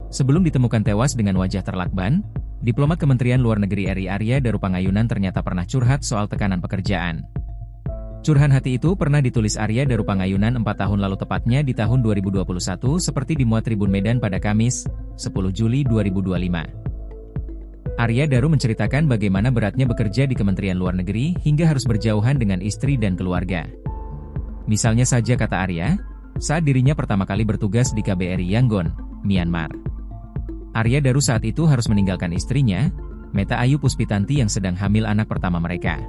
Sebelum ditemukan tewas dengan wajah terlakban, diplomat Kementerian Luar Negeri RI Arya Daru Pangayunan ternyata pernah curhat soal tekanan pekerjaan. Curahan hati itu pernah ditulis Arya Daru Pangayunan 4 tahun lalu, tepatnya di tahun 2021, seperti dimuat Tribun Medan pada Kamis, 10 Juli 2025. Arya Daru menceritakan bagaimana beratnya bekerja di Kementerian Luar Negeri hingga harus berjauhan dengan istri dan keluarga. Misalnya saja, kata Arya, saat dirinya pertama kali bertugas di KBRI Yangon, Myanmar. Arya Daru saat itu harus meninggalkan istrinya, Meta Ayu Puspitanti, yang sedang hamil anak pertama mereka.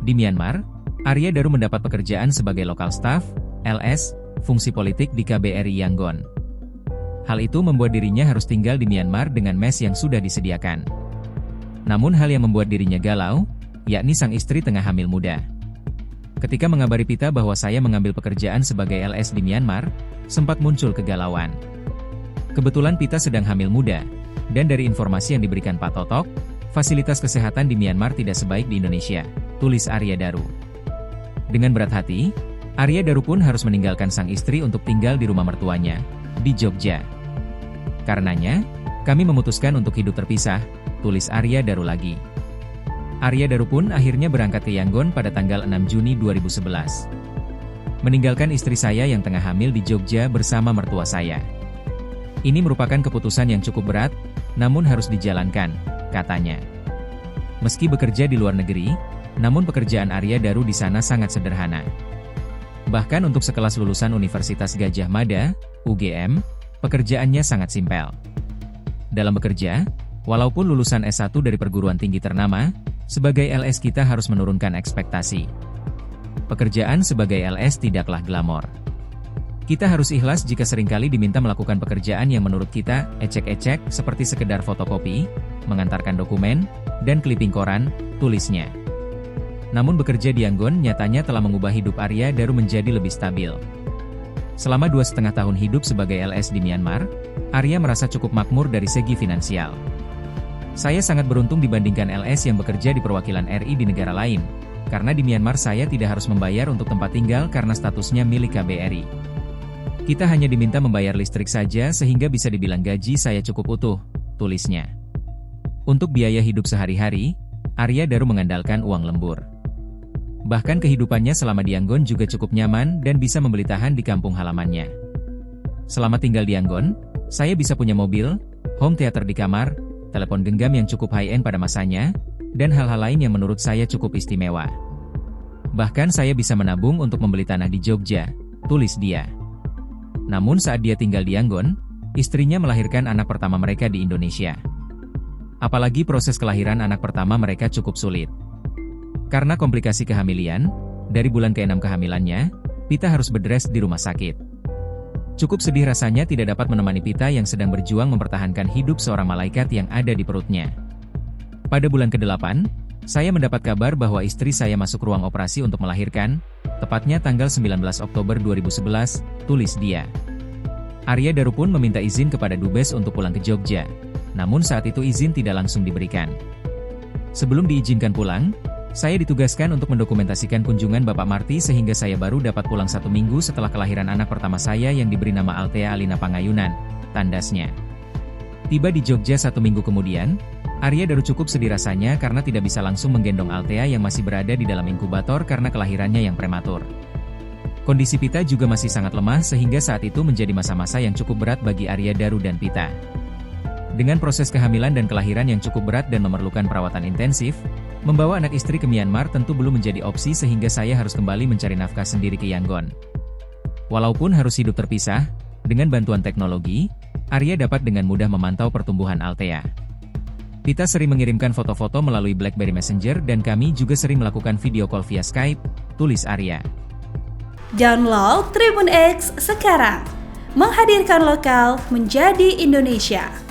Di Myanmar, Arya Daru mendapat pekerjaan sebagai lokal staff, LS, fungsi politik di KBRI Yangon. Hal itu membuat dirinya harus tinggal di Myanmar dengan mes yang sudah disediakan. Namun hal yang membuat dirinya galau, yakni sang istri tengah hamil muda. Ketika mengabari Pita bahwa saya mengambil pekerjaan sebagai LS di Myanmar, sempat muncul kegalauan. Kebetulan Pita sedang hamil muda, dan dari informasi yang diberikan Pak Totok, fasilitas kesehatan di Myanmar tidak sebaik di Indonesia, tulis Arya Daru. Dengan berat hati, Arya Daru pun harus meninggalkan sang istri untuk tinggal di rumah mertuanya, di Jogja. Karenanya, kami memutuskan untuk hidup terpisah, tulis Arya Daru lagi. Arya Daru pun akhirnya berangkat ke Yangon pada tanggal 6 Juni 2011. Meninggalkan istri saya yang tengah hamil di Jogja bersama mertua saya. Ini merupakan keputusan yang cukup berat, namun harus dijalankan, katanya. Meski bekerja di luar negeri, namun pekerjaan Arya Daru di sana sangat sederhana. Bahkan untuk sekelas lulusan Universitas Gadjah Mada, UGM, pekerjaannya sangat simpel. Dalam bekerja, walaupun lulusan S1 dari perguruan tinggi ternama, sebagai LS kita harus menurunkan ekspektasi. Pekerjaan sebagai LS tidaklah glamor. Kita harus ikhlas jika seringkali diminta melakukan pekerjaan yang menurut kita ecek-ecek, seperti sekedar fotokopi, mengantarkan dokumen, dan clipping koran, tulisnya. Namun bekerja di Yangon nyatanya telah mengubah hidup Arya Daru menjadi lebih stabil. Selama 2,5 tahun hidup sebagai LS di Myanmar, Arya merasa cukup makmur dari segi finansial. Saya sangat beruntung dibandingkan LS yang bekerja di perwakilan RI di negara lain, karena di Myanmar saya tidak harus membayar untuk tempat tinggal karena statusnya milik KBRI. Kita hanya diminta membayar listrik saja sehingga bisa dibilang gaji saya cukup utuh, tulisnya. Untuk biaya hidup sehari-hari, Arya Daru mengandalkan uang lembur. Bahkan kehidupannya selama di Yangon juga cukup nyaman dan bisa membeli tahan di kampung halamannya. Selama tinggal di Yangon, saya bisa punya mobil, home theater di kamar, telepon genggam yang cukup high-end pada masanya, dan hal-hal lain yang menurut saya cukup istimewa. Bahkan saya bisa menabung untuk membeli tanah di Jogja, tulis dia. Namun saat dia tinggal di Yangon, istrinya melahirkan anak pertama mereka di Indonesia. Apalagi proses kelahiran anak pertama mereka cukup sulit. Karena komplikasi kehamilan, dari bulan ke-6 kehamilannya, Pita harus berdres di rumah sakit. Cukup sedih rasanya tidak dapat menemani Pita yang sedang berjuang mempertahankan hidup seorang malaikat yang ada di perutnya. Pada bulan ke-8, saya mendapat kabar bahwa istri saya masuk ruang operasi untuk melahirkan, tepatnya tanggal 19 Oktober 2011, tulis dia. Arya Daru pun meminta izin kepada Dubes untuk pulang ke Jogja, namun saat itu izin tidak langsung diberikan. Sebelum diizinkan pulang, saya ditugaskan untuk mendokumentasikan kunjungan Bapak Marty sehingga saya baru dapat pulang 1 minggu setelah kelahiran anak pertama saya yang diberi nama Althea Alina Pangayunan, tandasnya. Tiba di Jogja 1 minggu kemudian, Arya Daru cukup sedih rasanya karena tidak bisa langsung menggendong Althea yang masih berada di dalam inkubator karena kelahirannya yang prematur. Kondisi Pita juga masih sangat lemah sehingga saat itu menjadi masa-masa yang cukup berat bagi Arya Daru dan Pita. Dengan proses kehamilan dan kelahiran yang cukup berat dan memerlukan perawatan intensif, membawa anak istri ke Myanmar tentu belum menjadi opsi sehingga saya harus kembali mencari nafkah sendiri ke Yangon. Walaupun harus hidup terpisah, dengan bantuan teknologi, Arya dapat dengan mudah memantau pertumbuhan Althea. Pita sering mengirimkan foto-foto melalui BlackBerry Messenger dan kami juga sering melakukan video call via Skype, tulis Arya. Download Tribun X sekarang, menghadirkan lokal menjadi Indonesia.